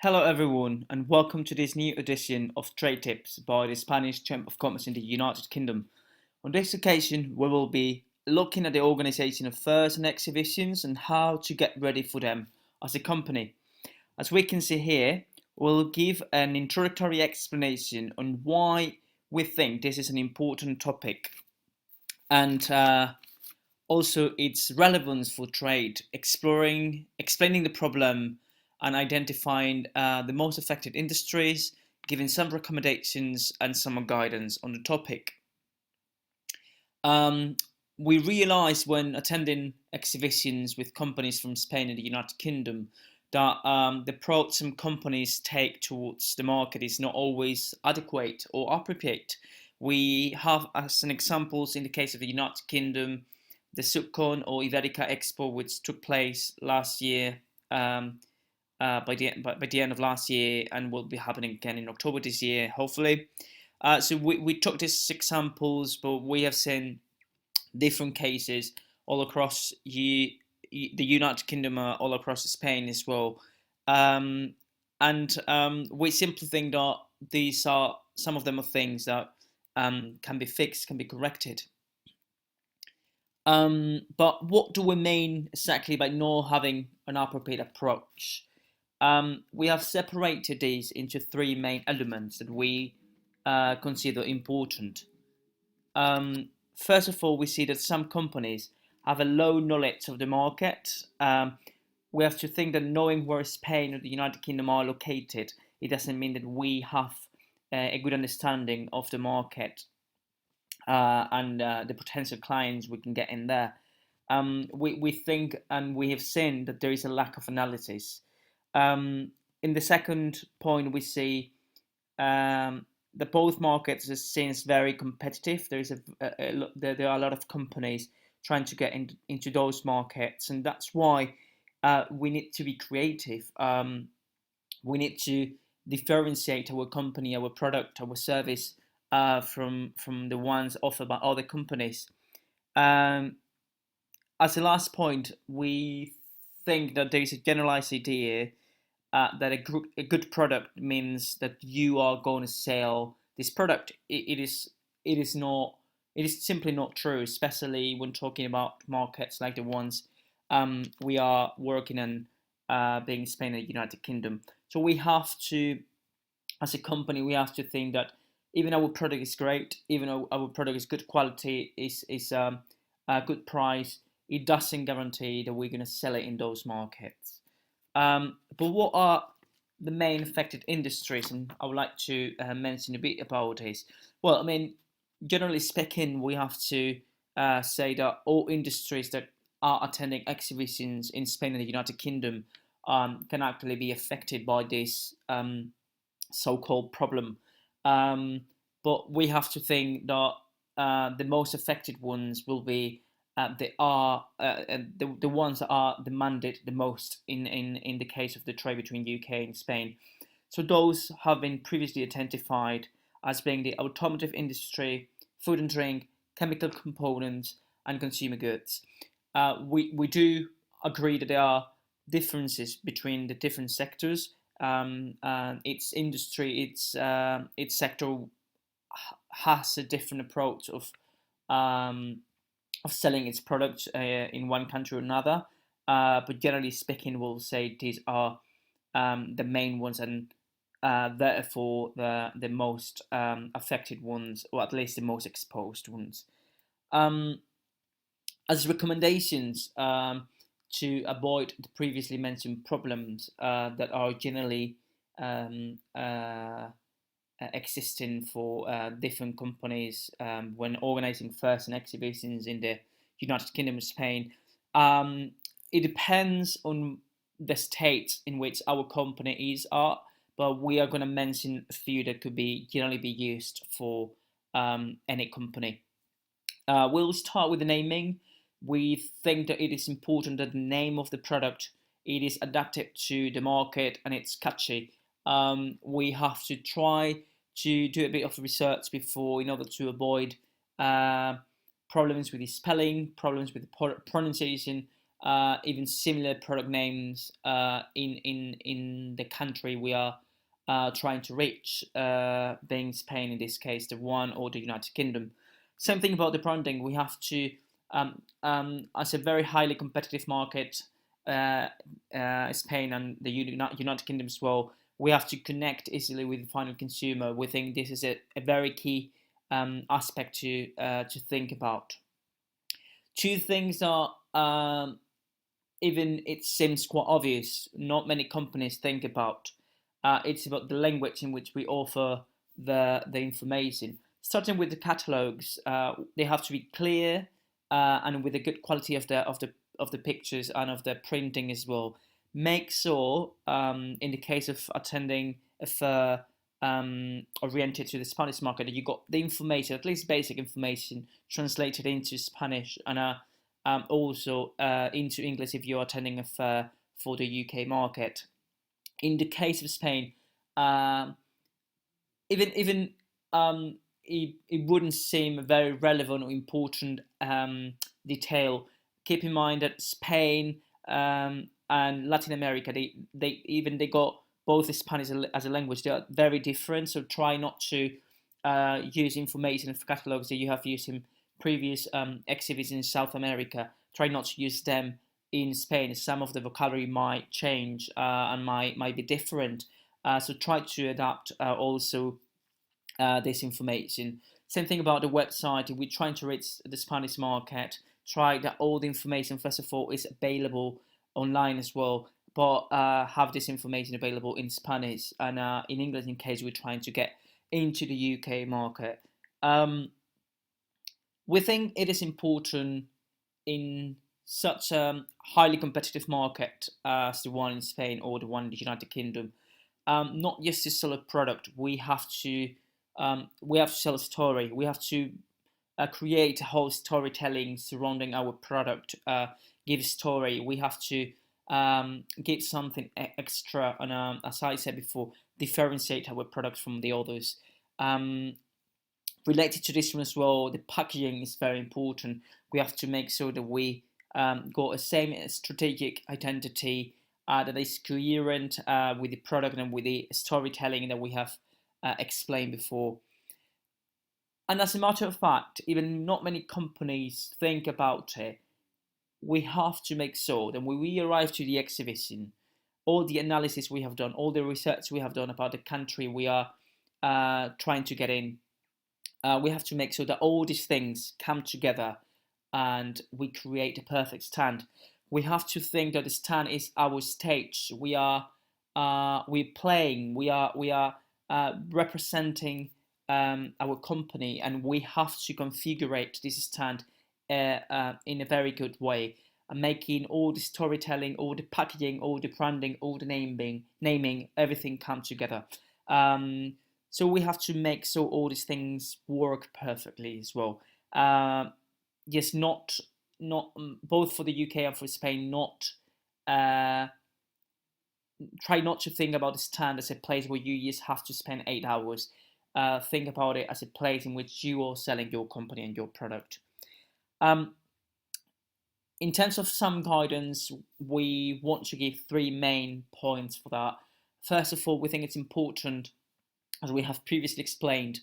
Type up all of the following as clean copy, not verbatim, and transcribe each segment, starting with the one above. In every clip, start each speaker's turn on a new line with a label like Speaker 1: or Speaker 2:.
Speaker 1: Hello everyone and welcome to this new edition of Trade Tips by the Spanish Chamber of Commerce in the United Kingdom. On this occasion we will be looking at the organisation of fairs and exhibitions and how to get ready for them as a company. As we can see here, we'll give an introductory explanation on why we think this is an important topic and also its relevance for trade, explaining the problem and identifying the most affected industries, giving some recommendations and some guidance on the topic. Um, we realised when attending exhibitions with companies from Spain and the United Kingdom that the approach some companies take towards the market is not always adequate or appropriate. We have, as an examples, in the case of the United Kingdom, the Subcon or Iberica Expo, which took place last year, by the end of last year, and will be happening again in October this year, hopefully. So we took these examples, but we have seen different cases all across the United Kingdom, all across Spain as well. And we simply think that these are some of them are things that can be fixed, can be corrected. But what do we mean exactly by not having an appropriate approach? We have separated these into three main elements that we consider important. First of all, we see that some companies have a low knowledge of the market. We have to think that knowing where Spain or the United Kingdom are located, it doesn't mean that we have a good understanding of the market and the potential clients we can get in there. We think and we have seen that there is a lack of analysis. In the second point, we see that both markets are seen as very competitive. There are a lot of companies trying to get into those markets, and that's why we need to be creative. We need to differentiate our company, our product, our service from the ones offered by other companies. Um, as a last point, we think that there is a generalized idea that a good product means that you are going to sell this product. It is simply not true, especially when talking about markets like the ones we are working in, being Spain and the United Kingdom. So we have to, as a company, we have to think that even our product is great, even though our product is good quality, is a good price, it doesn't guarantee that we're going to sell it in those markets. But what are the main affected industries? And I would like to mention a bit about this. Well, I mean, generally speaking, we have to say that all industries that are attending exhibitions in Spain and the United Kingdom can actually be affected by this so-called problem. Um, but we have to think that the most affected ones will be the ones that are demanded the most in the case of the trade between UK and Spain. So those have been previously identified as being the automotive industry, food and drink, chemical components, and consumer goods. We do agree that there are differences between the different sectors. Its industry, its sector has a different approach of selling its products in one country or another. But generally speaking, we'll say these are the main ones and therefore the most affected ones, or at least the most exposed ones. Um, as recommendations to avoid the previously mentioned problems that are generally existing for different companies when organizing fairs and exhibitions in the United Kingdom and Spain. It depends on the state in which our company is at, but we are going to mention a few that could be generally be used for any company. We'll start with the naming. We think that it is important that the name of the product it is adapted to the market and it's catchy. We have to try to do a bit of research before in order to avoid problems with the spelling, problems with the pronunciation, even similar product names in the country we are trying to reach, being Spain in this case, the one, or the United Kingdom. Same thing about the branding. We have to, as a very highly competitive market, Spain and the United Kingdom as well, we have to connect easily with the final consumer. We think this is a very key aspect to think about. Two things are, even it seems quite obvious, not many companies think about. It's about the language in which we offer the information. Starting with the catalogs, they have to be clear and with a good quality of the pictures and of the printing as well. Make sure, in the case of attending a fair oriented to the Spanish market, that you got the information, at least basic information, translated into Spanish and also into English if you're attending a fair for the UK market. In the case of Spain, even it wouldn't seem a very relevant or important detail. Keep in mind that Spain and Latin America, they got both Spanish as a language. They are very different, so try not to use information for catalogs that you have used in previous exhibits in South America. Try not to use them in Spain. Some of the vocabulary might change and might be different. So try to adapt also this information. Same thing about the website. If we're trying to reach the Spanish market, try that all the information, first of all, is available online as well, but have this information available in Spanish and in English in case we're trying to get into the UK market. We think it is important in such a highly competitive market as the one in Spain or the one in the United Kingdom, not just to sell a product. We have to sell a story. We have to create a whole storytelling surrounding our product. Give a story. We have to give something extra, and as I said before, differentiate our product from the others. Related to this one as well, the packaging is very important. We have to make sure that we got a same strategic identity that is coherent with the product and with the storytelling that we have explained before. And as a matter of fact, even not many companies think about it. We have to make sure that when we arrive to the exhibition, all the analysis we have done, all the research we have done about the country we are trying to get in, we have to make sure that all these things come together and we create a perfect stand. We have to think that the stand is our stage. We're playing. We are representing our company, and we have to configure this stand in a very good way, and making all the storytelling, all the packaging, all the branding, all the naming, everything come together. So we have to make so all these things work perfectly as well. Yes, not both for the UK and for Spain. Not try not to think about the stand as a place where you just have to spend 8 hours. Think about it as a place in which you are selling your company and your product. In terms of some guidance, we want to give 3 main points for that. First of all, we think it's important, as we have previously explained,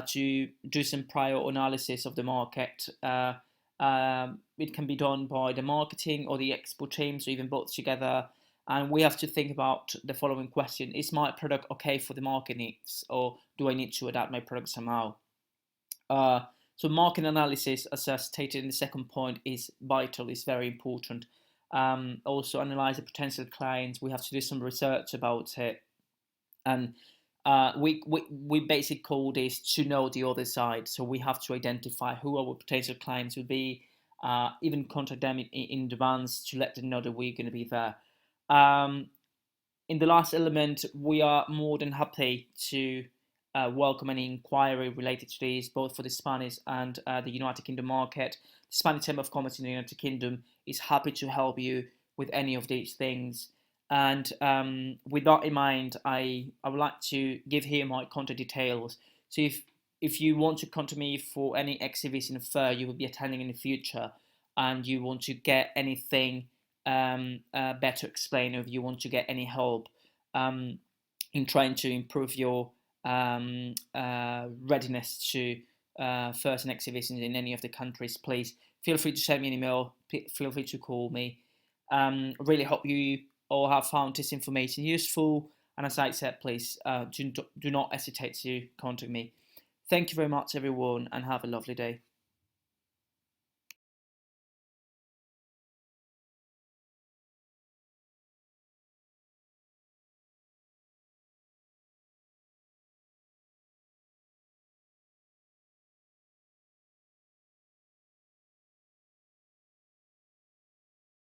Speaker 1: to do some prior analysis of the market. It can be done by the marketing or the export team, so even both together. And we have to think about the following question: is my product okay for the market needs, or do I need to adapt my product somehow? So market analysis, as I stated in the second point, is vital, is very important. Also analyze the potential clients. We have to do some research about it. And we basically call this to know the other side. So we have to identify who our potential clients will be, even contact them in advance to let them know that we're going to be there. In the last element, we are more than happy to welcome any inquiry related to these, both for the Spanish and the United Kingdom market. The Spanish Chamber of Commerce in the United Kingdom is happy to help you with any of these things. And with that in mind, I would like to give here my contact details. So if you want to contact me for any exhibition or fair you will be attending in the future, and you want to get anything better explained, or if you want to get any help in trying to improve your readiness to first and exhibitions in any of the countries, please feel free to send me an email, feel free to call me. Really hope you all have found this information useful, and as I said, please do not hesitate to contact me. Thank you very much, everyone, and have a lovely day.